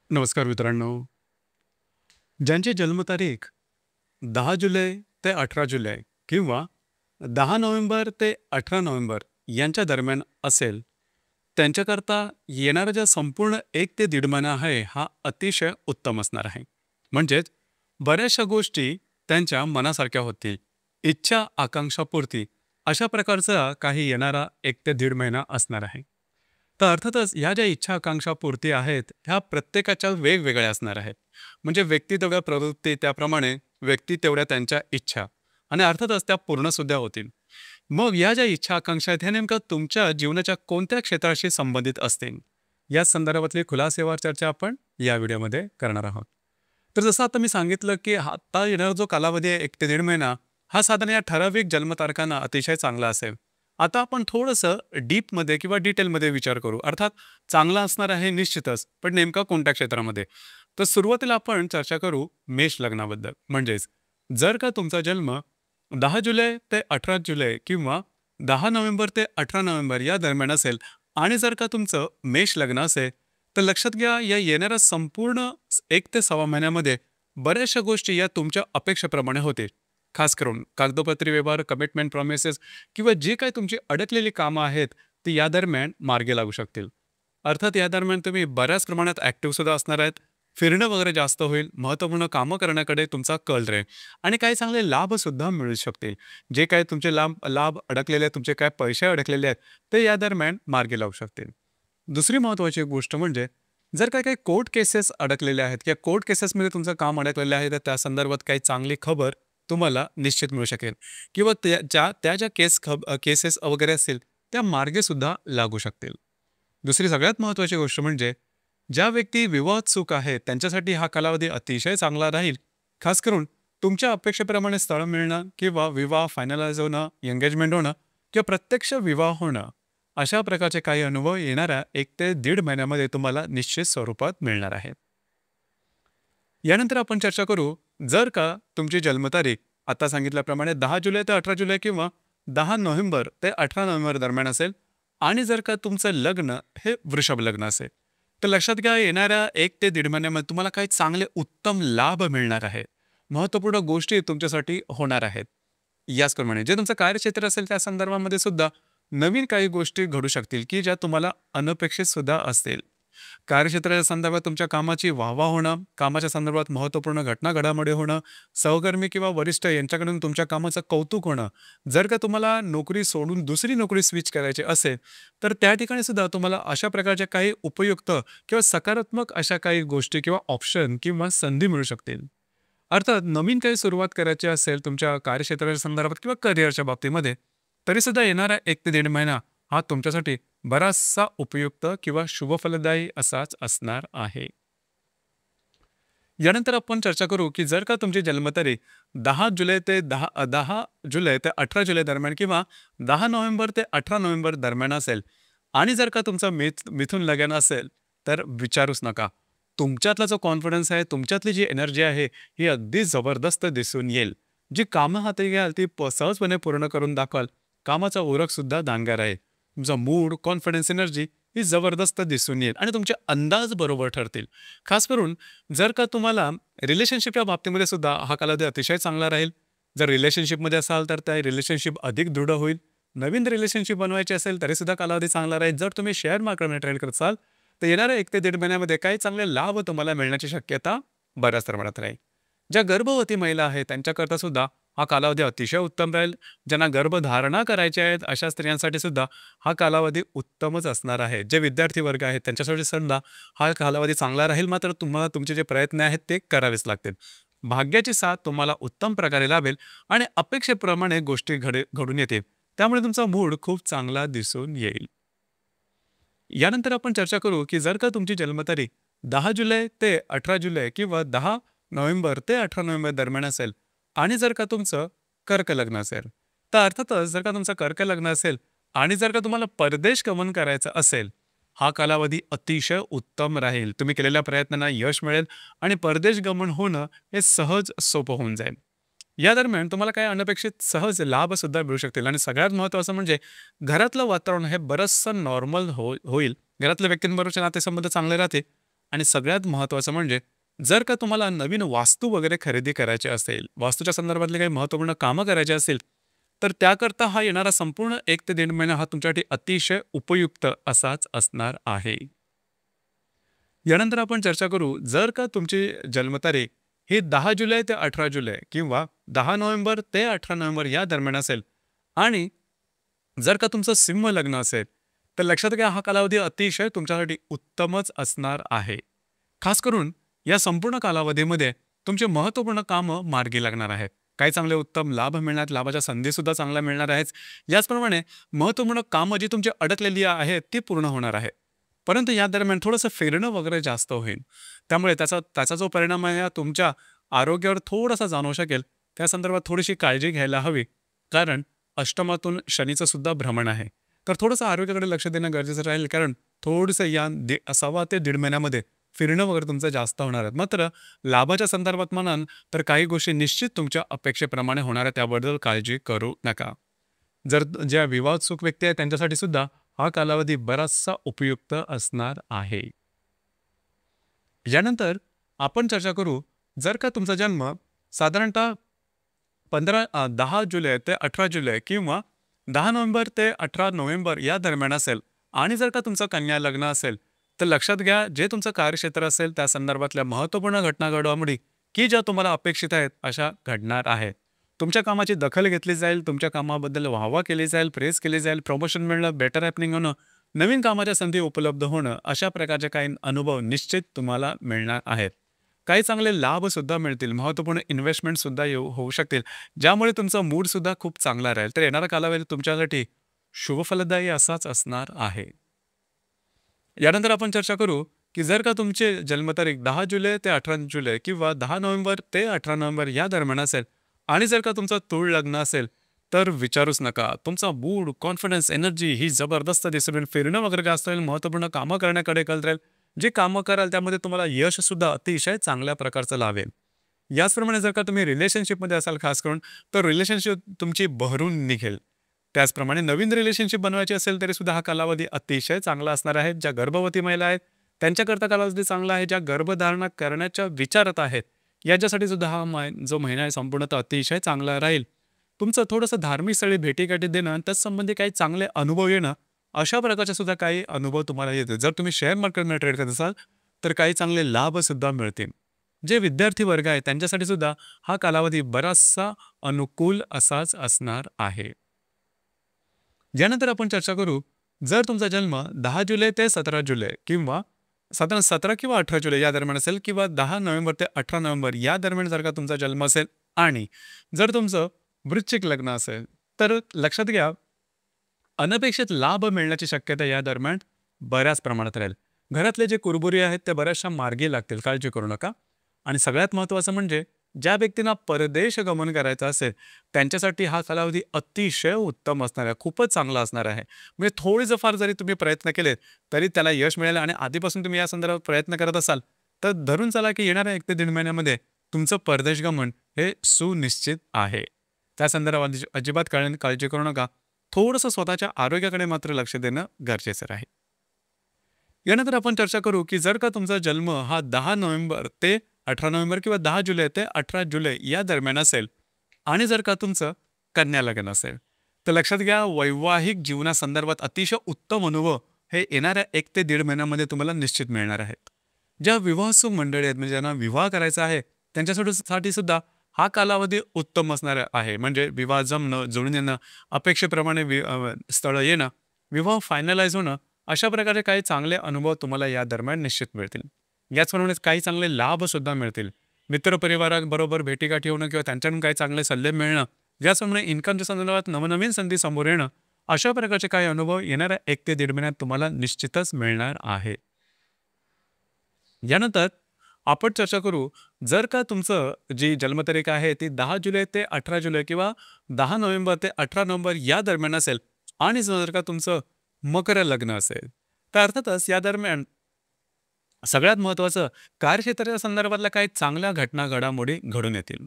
नमस्कार मित्रांनो. ज्यांची जन्मतारीख 10 जुलै ते 18 जुलै किंवा 10 नोव्हेंबर ते 18 नोव्हेंबर यांच्या दरम्यान असेल, त्यांच्याकरता येणारा ज्या संपूर्ण 1 ते 1.5 महिना आहे, हा अतिशय उत्तम असणार आहे. म्हणजेच बऱ्याचशा गोष्टी त्यांच्या मनासारख्या होतील. इच्छा, आकांक्षापूर्ती अशा प्रकारचा काही येणारा 1 ते 1.5 महिना असणार आहे. तर अर्थातच ह्या ज्या इच्छा आकांक्षा पूर्ती आहेत, ह्या प्रत्येकाच्या वेगवेगळ्या असणार आहेत. म्हणजे व्यक्ती तेवढ्या प्रवृत्ती त्याप्रमाणे व्यक्ती तेवढ्या त्यांच्या इच्छा आणि अर्थातच त्या पूर्णसुद्धा होतील. मग या ज्या इच्छा आकांक्षा आहेत ह्या नेमक्या तुमच्या जीवनाच्या कोणत्या क्षेत्राशी संबंधित असतील, या संदर्भातली खुलासेवार चर्चा आपण या व्हिडिओमध्ये करणार आहोत. तर जसं आता मी सांगितलं की आता येणारा जो कालावधी आहे 1 ते 1.5 महिना, हा साधारण या ठराविक जन्मतारखांना अतिशय चांगला असेल. आता आपण थोडंसं डीपमध्ये किंवा डिटेलमध्ये विचार करू. अर्थात चांगला असणार आहे निश्चितच, पण नेमका कोणत्या क्षेत्रामध्ये? तर सुरुवातीला आपण चर्चा करू मेष लग्नाबद्दल. म्हणजेच जर का तुमचा जन्म 10 जुलै ते 18 जुलै किंवा 10 नोव्हेंबर ते 18 नोव्हेंबर या दरम्यान असेल आणि जर का तुमचं मेष लग्न असेल, तर लक्षात घ्या या येणाऱ्या संपूर्ण 1 ते 1.25 महिन्यामध्ये बऱ्याचशा गोष्टी या तुमच्या अपेक्षेप्रमाणे होतील. खास करून कागदोपत्री व्यवहार, कमिटमेंट, प्रॉमिसेस किंवा जे काही तुमची अडकलेली कामं आहेत, ती या दरम्यान मार्गी लागू शकतील. अर्थात या दरम्यान तुम्ही बऱ्याच प्रमाणात ॲक्टिव्ह सुद्धा असणार आहेत. फिरणं वगैरे जास्त होईल. महत्त्वपूर्ण कामं करण्याकडे तुमचा कल राहील आणि काही चांगले लाभसुद्धा मिळू शकतील. जे काही तुमचे लांब लाभ अडकलेले आहेत, तुमचे काय पैसे अडकलेले आहेत, ते या दरम्यान मार्गी लावू शकतील. दुसरी महत्त्वाची एक गोष्ट म्हणजे जर काही काही कोर्ट केसेस अडकलेल्या आहेत किंवा कोर्ट केसेसमध्ये तुमचं काम अडकलेलं आहे, तर त्या संदर्भात काही चांगली खबर तुम्हाला निश्चित मिळू शकेल किंवा त्या ज्या केसेस वगैरे असतील, त्या मार्गेसुद्धा लागू शकतील. दुसरी सगळ्यात महत्त्वाची गोष्ट म्हणजे ज्या व्यक्ती विवाहोत्सुक आहेत, त्यांच्यासाठी हा कालावधी अतिशय चांगला राहील. खास करून तुमच्या अपेक्षेप्रमाणे स्थळ मिळणं किंवा विवाह फायनलाइज होणं, एंगेजमेंट होणं किंवा प्रत्यक्ष विवाह होणं, अशा प्रकारचे काही अनुभव येणाऱ्या 1 ते 1.5 महिन्यामध्ये तुम्हाला निश्चित स्वरूपात मिळणार आहेत. यानंतर आपण चर्चा करू, जर का तुमची जन्मतारीख आता सांगितल्याप्रमाणे 10 जुलै ते 18 जुलै किंवा 10 नोव्हेंबर ते 18 नोव्हेंबर दरम्यान असेल आणि जर का तुमचं लग्न हे वृषभ लग्न असेल, तर लक्षात घ्या येणाऱ्या 1 ते 1.5 महिन्यामध्ये तुम्हाला काही चांगले उत्तम लाभ मिळणार आहेत. महत्त्वपूर्ण गोष्टी तुमच्यासाठी होणार आहेत. याचप्रमाणे जे तुमचं कार्यक्षेत्र असेल त्या संदर्भामध्ये सुद्धा नवीन काही गोष्टी घडू शकतील की ज्या तुम्हाला अनपेक्षित सुद्धा असतील. कार्यक्षेत्राच्या संदर्भात तुमच्या कामाची वाहवा होणं, कामाच्या संदर्भात महत्त्वपूर्ण घटना घडामोडी होणं, सहकर्मी किंवा वरिष्ठ यांच्याकडून तुमच्या कामाचं कौतुक होणं. जर का तुम्हाला नोकरी सोडून दुसरी नोकरी स्विच करायची असेल, तर त्या ठिकाणी सुद्धा तुम्हाला अशा प्रकारच्या काही उपयुक्त किंवा सकारात्मक अशा काही गोष्टी किंवा ऑप्शन किंवा संधी मिळू शकतील. अर्थात नवीन काही सुरुवात करायची असेल तुमच्या कार्यक्षेत्राच्या संदर्भात किंवा करिअरच्या बाबतीमध्ये, तरीसुद्धा येणारा 1 ते 1.5 महिना हा तुमच्यासाठी बराचसा उपयुक्त किंवा शुभफलदायी असाच असणार आहे. यानंतर आपण चर्चा करू की जर का तुमची जन्मतारीख 10 जुलै ते 18 जुलै दरम्यान किंवा 10 नोव्हेंबर ते 18 नोव्हेंबर दरम्यान असेल आणि जर का तुमचं मिथून लगन असेल, तर विचारूच नका. तुमच्यातला जो कॉन्फिडन्स आहे, तुमच्यातली जी एनर्जी आहे, ही अगदी जबरदस्त दिसून येईल. जी कामं हाती घ्याल ती सहजपणे पूर्ण करून दाखवाल. कामाचा उरकसुद्धा दांडगा आहे. तुमचा मूड, कॉन्फिडन्स, एनर्जी ही जबरदस्त दिसून येईल आणि तुमचे अंदाज बरोबर ठरतील. खास करून जर का तुम्हाला रिलेशनशिपच्या बाबतीमध्ये सुद्धा हा कालावधी अतिशय चांगला राहील. जर रिलेशनशिपमध्ये असाल तर त्या रिलेशनशिप अधिक दृढ होईल. नवीन रिलेशनशिप बनवायची असेल तरी सुद्धा कालावधी चांगला राहील. जर तुम्ही शेअर मार्केटमध्ये ट्रेड करत असाल, तर येणाऱ्या 1 ते 1.5 महिन्यामध्ये काही चांगले लाभ तुम्हाला मिळण्याची शक्यता बऱ्याच प्रमाणात राहील. ज्या गर्भवती महिला आहेत त्यांच्याकरता सुद्धा हा कालावधी अतिशय उत्तम राहील. ज्यांना गर्भधारणा करायची आहेत अशा स्त्रियांसाठी सुद्धा हा कालावधी उत्तमच असणार आहे. जे विद्यार्थी वर्ग आहेत त्यांच्यासाठी सुद्धा हा कालावधी चांगला राहील. मात्र तुम्हाला तुमचे जे प्रयत्न आहेत ते करावेच लागतील. भाग्याची साथ तुम्हाला उत्तम प्रकारे लाभेल आणि अपेक्षेप्रमाणे गोष्टी घडून येतील. त्यामुळे तुमचा मूड खूप चांगला दिसून येईल. यानंतर आपण चर्चा करू की जर का तुमची जन्मतारीख 10 जुलै ते 18 जुलै किंवा 10 नोव्हेंबर ते 18 नोव्हेंबर दरम्यान असेल आणि जर का तुमचं कर्क लग्न असेल, तर अर्थातच जर का तुमचं कर्क लग्न असेल आणि जर का तुम्हाला परदेश गमन करायचं असेल, हा कालावधी अतिशय उत्तम राहील. तुम्ही केलेल्या प्रयत्नांना यश मिळेल आणि परदेश गमन होणं हे सहज सोपं होऊन जाईल. या दरम्यान तुम्हाला काही अनपेक्षित सहज लाभसुद्धा मिळू शकतील आणि सगळ्यात महत्त्वाचं म्हणजे घरातलं वातावरण हे बरंचसं नॉर्मल होईल. घरातल्या व्यक्तींबरोबरचे नातेसंबंध चांगले राहतील आणि सगळ्यात महत्त्वाचं म्हणजे जर का तुम्हाला नवीन वास्तू वगैरे खरेदी करायची असेल, वास्तूच्या संदर्भातले काही महत्त्वपूर्ण कामं करायची असेल, तर त्याकरता हा येणारा संपूर्ण 1 ते 1.5 महिना हा तुमच्यासाठी अतिशय उपयुक्त असाच असणार आहे. यानंतर आपण चर्चा करू, जर का तुमची जन्मतारीख ही 10 जुलै ते 18 जुलै किंवा 10 नोव्हेंबर ते 18 नोव्हेंबर या दरम्यान असेल आणि जर का तुमचं सिंह लग्न असेल, तर लक्षात घ्या हा कालावधी अतिशय तुमच्यासाठी उत्तमच असणार आहे. खास करून या संपूर्ण कालावधीमध्ये तुमचे महत्त्वपूर्ण कामं मार्गी लागणार आहेत. काही चांगले उत्तम लाभ मिळणार, लाभाच्या संधीसुद्धा चांगल्या मिळणार आहेत. याचप्रमाणे महत्त्वपूर्ण कामं जी तुमची अडकलेली आहेत ती पूर्ण होणार आहे. परंतु या दरम्यान थोडंसं फिरणं वगैरे जास्त होईल. त्यामुळे त्याचा त्याचा जो परिणाम आहे हा तुमच्या आरोग्यावर थोडासा जाणवू शकेल. त्या संदर्भात थोडीशी काळजी घ्यायला हवी. कारण अष्टमातून शनीचं सुद्धा भ्रमण आहे. तर थोडंसं आरोग्याकडे लक्ष देणं गरजेचं राहील. कारण थोडंसं या 1.5 ते 1.5 महिन्यामध्ये फिरणं वगैरे तुमचं जास्त होणार आहे. मात्र लाभाच्या संदर्भात म्हणाल तर काही गोष्टी निश्चित तुमच्या अपेक्षेप्रमाणे होणार आहे. त्याबद्दल काळजी करू नका. जर ज्या विवाहोत्सुक व्यक्ती आहेत त्यांच्यासाठी सुद्धा हा कालावधी बराचसा उपयुक्त असणार आहे. यानंतर आपण चर्चा करू, जर का तुमचा जन्म साधारणतः 10 जुलै ते 18 जुलै किंवा 10 नोव्हेंबर ते 18 नोव्हेंबर या दरम्यान असेल आणि जर का तुमचं कन्या लग्न असेल, तर लक्षात घ्या जे तुमचं कार्यक्षेत्र असेल त्या संदर्भातल्या महत्त्वपूर्ण घटना घडामोडी की ज्या तुम्हाला अपेक्षित आहेत अशा घडणार आहेत. तुमच्या कामाची दखल घेतली जाईल, तुमच्या कामाबद्दल वाहवा केली जाईल, प्रेस केली जाईल, प्रमोशन मिळणं, बेटर हॅपनिंग होणं, नवीन कामाच्या संधी उपलब्ध होणं, अशा प्रकारचे काही अनुभव निश्चित तुम्हाला मिळणार आहेत. काही चांगले लाभसुद्धा मिळतील, महत्त्वपूर्ण इन्व्हेस्टमेंटसुद्धा होऊ शकतील, ज्यामुळे तुमचा मूडसुद्धा खूप चांगला राहील. तर येणारा कालावधी तुमच्यासाठी शुभफलदायी असाच असणार आहे. यानंतर आपण चर्चा करू, की जर का तुमची जन्मतारीख 10 जुलै ते 18 जुलै किंवा 10 नोव्हेंबर ते 18 नोव्हेंबर या दरम्यान असेल आणि जर का तुमचं तूळ लग्न असेल, तर विचारूच नका. तुमचा मूड, कॉन्फिडन्स, एनर्जी ही जबरदस्त दिसून येईल. फिरणं वगैरे जास्त होईल, महत्त्वपूर्ण कामं करण्याकडे कल राहील. जे कामं कराल त्यामध्ये तुम्हाला यशसुद्धा अतिशय चांगल्या प्रकारचं लाभेल. याचप्रमाणे जर का तुम्ही रिलेशनशिपमध्ये असाल खास करून, तर रिलेशनशिप तुमची बहरून निघेल. त्याचप्रमाणे नवीन रिलेशनशिप बनवायची असेल तरीसुद्धा हा कालावधी अतिशय चांगला असणार आहे. ज्या गर्भवती महिला आहेत त्यांच्याकरता कालावधी चांगला आहे. ज्या गर्भधारणा करण्याच्या विचारात आहेत याच्यासाठी सुद्धा हा जो महिना आहे संपूर्णतः अतिशय चांगला राहील. तुमचं थोडंसं धार्मिक स्थळी भेटीगाठी देणं आणि त्याचसंबंधी काही चांगले अनुभव येणं, अशा प्रकारचे सुद्धा काही अनुभव तुम्हाला येतील. जर तुम्ही शेअर मार्केटमध्ये ट्रेड करत असाल तर काही चांगले लाभसुद्धा मिळतील. जे विद्यार्थी वर्ग आहे त्यांच्यासाठी सुद्धा हा कालावधी बराचसा अनुकूल असाच असणार आहे. यानंतर आपण चर्चा करू, जर तुमचा जन्म 10 जुलै ते 17 जुलै किंवा साधारण 17 किंवा 18 जुलै या दरम्यान असेल किंवा 10 नोव्हेंबर ते 18 नोव्हेंबर या दरम्यान जर का तुमचा जन्म असेल आणि जर तुमचं वृश्चिक लग्न असेल, तर लक्षात घ्या अनपेक्षित लाभ मिळण्याची शक्यता या दरम्यान बऱ्याच प्रमाणात राहील. घरातले जे कुरबुरी आहेत ते बऱ्याचशा मार्गी लागतील, काळजी करू नका. आणि सगळ्यात महत्त्वाचं म्हणजे ज्या व्यक्तींना परदेश गमन करायचं असेल त्यांच्यासाठी हा कालावधी अतिशय उत्तम असणार आहे, खूपच चांगला असणार आहे. म्हणजे थोडे फार जरी तुम्ही प्रयत्न केले तरी त्याला यश मिळेल आणि आधीपासून तुम्ही या संदर्भात प्रयत्न करत असाल तर धरून चला की येणाऱ्या 1 ते 1.5 महिन्यामध्ये तुमचं परदेश गमन हे सुनिश्चित आहे. त्या संदर्भात अजिबात काळजी करू नका. थोडंसं स्वतःच्या आरोग्याकडे मात्र लक्ष देणं गरजेचं राहील. यानंतर आपण चर्चा करू की जर का तुमचा जन्म हा 10 नोव्हेंबर ते 18 नोव्हेंबर किंवा 10 जुलै ते 18 जुलै या दरम्यान असेल आणि जर का तुमचं कन्या लग्न असेल, तर लक्षात घ्या वैवाहिक जीवनासंदर्भात अतिशय उत्तम अनुभव हे येणाऱ्या 1 ते 1.5 महिन्यामध्ये तुम्हाला निश्चित मिळणार आहेत. ज्या विवाहसुख मंडळी आहेत म्हणजे ज्यांना विवाह करायचा आहे त्यांच्यासाठी सुद्धा हा कालावधी उत्तम असणार आहे. म्हणजे विवाह जमणं, जुळून येणं, अपेक्षेप्रमाणे स्थळं येणं, विवाह फायनलाइज होणं, अशा प्रकारे काही चांगले अनुभव तुम्हाला या दरम्यान निश्चित मिळतील. याचप्रमाणेच काही चांगले लाभसुद्धा मिळतील. मित्रपरिवाराबरोबर भेटीगाठी होणं किंवा त्यांच्याकडून काही चांगले सल्ले मिळणं, ज्याप्रमाणे इन्कमच्या संदर्भात नवनवीन संधी समोर येणं, अशा प्रकारचे काही अनुभव येणाऱ्या 1 ते 1.5 महिन्यात तुम्हाला निश्चितच मिळणार आहे. यानंतर आपण चर्चा करू, जर का तुमचं जी जन्मतारीख आहे ती 10 जुलै ते 18 जुलै किंवा 10 नोव्हेंबर ते 18 नोव्हेंबर या दरम्यान असेल आणि जर का तुमचं मकर लग्न असेल, तर अर्थातच या दरम्यान सगळ्यात महत्त्वाचं कार्यक्षेत्राच्या संदर्भातल्या काही चांगल्या घटना घडामोडी घडून येतील.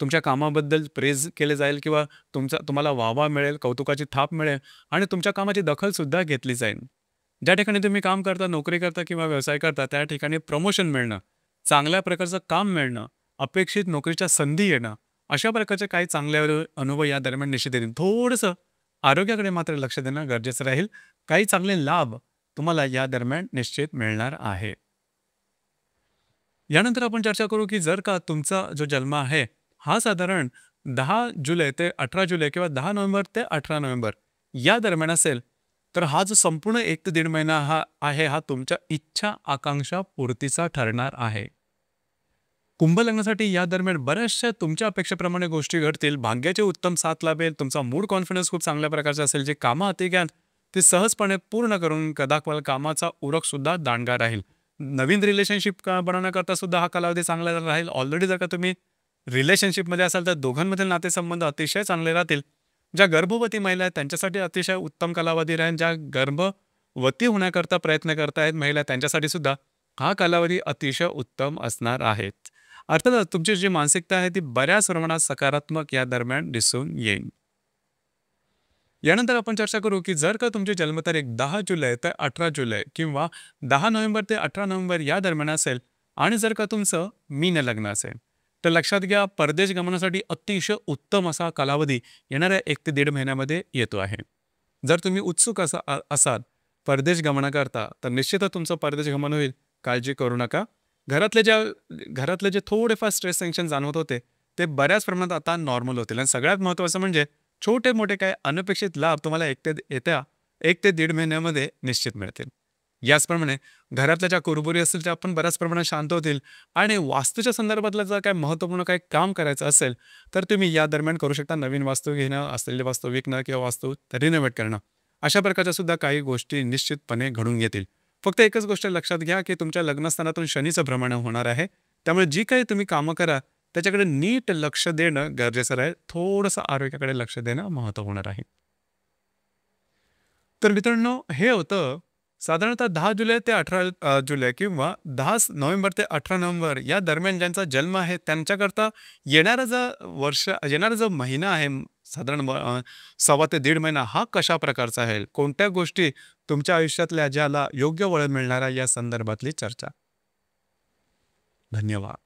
तुमच्या कामाबद्दल प्रेज केले जाईल किंवा तुम्हाला वाहवा मिळेल, कौतुकाची थाप मिळेल आणि तुमच्या कामाची दखलसुद्धा घेतली जाईल. ज्या ठिकाणी तुम्ही काम करता, नोकरी करता किंवा व्यवसाय करता त्या ठिकाणी प्रमोशन मिळणं, चांगल्या प्रकारचं काम मिळणं, अपेक्षित नोकरीच्या संधी येणं, अशा प्रकारचे काही चांगले अनुभव या दरम्यान निश्चित येतील. थोडंसं आरोग्याकडे मात्र लक्ष देणं गरजेचं राहील. काही चांगले लाभ तुम्हाला या दरम्यान निश्चित मिळणार आहे. यानंतर आपण चर्चा करू की जर का तुमचा जो जन्म आहे हा साधारण 10 जुलै ते 18 जुलै किंवा 10 नोव्हेंबर ते 18 नोव्हेंबर या दरम्यान असेल, तर हा जो संपूर्ण 1 ते 1.5 महिना हा आहे हा तुमच्या इच्छा आकांक्षा पूर्तीचा ठरणार आहे. कुंभ लग्नासाठी या दरम्यान बऱ्याचशा तुमच्या अपेक्षेप्रमाणे गोष्टी घडतील. भाग्याची उत्तम साथ लाभेल. तुमचा मूड कॉन्फिडन्स खूप चांगल्या प्रकारचा असेल. जे कामं हाती घ्याल ते सहजपणे पूर्ण करून कदाचित कामाचा उरक सुद्धा दांडगा राहील. नवीन रिलेशनशिप बनवण्याकरता सुद्धा हा कालावधी चांगला राहील. ऑलरेडी जर का तुम्ही रिलेशनशिपमध्ये असाल तर दोघांमधील नातेसंबंध अतिशय चांगले राहतील. ज्या गर्भवती महिला आहेत त्यांच्यासाठी अतिशय उत्तम कालावधी राहील. ज्या गर्भवती होण्याकरता प्रयत्न करतायत महिला त्यांच्यासाठी सुद्धा हा कालावधी अतिशय उत्तम असणार आहे. अर्थातच तुमची जी मानसिकता आहे ती बऱ्याच प्रमाणात सकारात्मक या दरम्यान दिसून येईल. यानंतर आपण चर्चा करू की जर का तुमची जन्मतारीख 10 जुलै ते 18 जुलै किंवा 10 नोव्हेंबर ते 18 नोव्हेंबर या दरम्यान असेल आणि जर का तुमचं मीन लग्न असेल, तर लक्षात घ्या परदेश गमनासाठी अतिशय उत्तम असा कालावधी येणाऱ्या 1 ते 1.5 महिन्यामध्ये येतो आहे. जर तुम्ही उत्सुक असाल परदेश गमनाकरता तर निश्चितच तुमचं परदेश गमन होईल. काळजी करू नका. घरातले ज्या घरातले जे थोडेफार स्ट्रेस टेन्शन जाणवत होते ते बऱ्याच प्रमाणात आता नॉर्मल होतील आणि सगळ्यात महत्त्वाचं म्हणजे छोटे मोठे काही अनपेक्षित लाभ तुम्हाला येत्या 1 ते 1.5 महिन्यामध्ये निश्चित मिळतील. याचप्रमाणे घरातल्या ज्या कुरबुरी असतील त्या पण बऱ्याच प्रमाणात शांत होतील आणि वास्तूच्या संदर्भातलं जर काही महत्त्वपूर्ण काही काम करायचं असेल तर तुम्ही या दरम्यान करू शकता. नवीन वास्तू घेणं, असलेली वास्तू विकणं किंवा वास्तू रिनोव्हेट करणं अशा प्रकारच्या सुद्धा काही गोष्टी निश्चितपणे घडून येतील. फक्त एकच गोष्ट लक्षात घ्या की तुमच्या लग्नस्थानातून शनीचं भ्रमण होणार आहे. त्यामुळे जी काही तुम्ही कामं करा त्याच्याकडे नीट लक्ष देणं गरजेचं राहील. थोडंसं आरोग्याकडे लक्ष देणं महत्त्वपूर्ण राहील. तर मित्रांनो हे होतं साधारणतः 10 जुलै ते 18 जुलै किंवा 10 नोव्हेंबर ते 18 नोव्हेंबर या दरम्यान ज्यांचा जन्म आहे त्यांच्याकरता येणारा जो महिना आहे साधारण 1.25 ते 1.5 महिना हा कशा प्रकारचा आहे, कोणत्या गोष्टी तुमच्या आयुष्यातल्या ज्याला योग्य वळण मिळणार आहे या संदर्भातली चर्चा. धन्यवाद.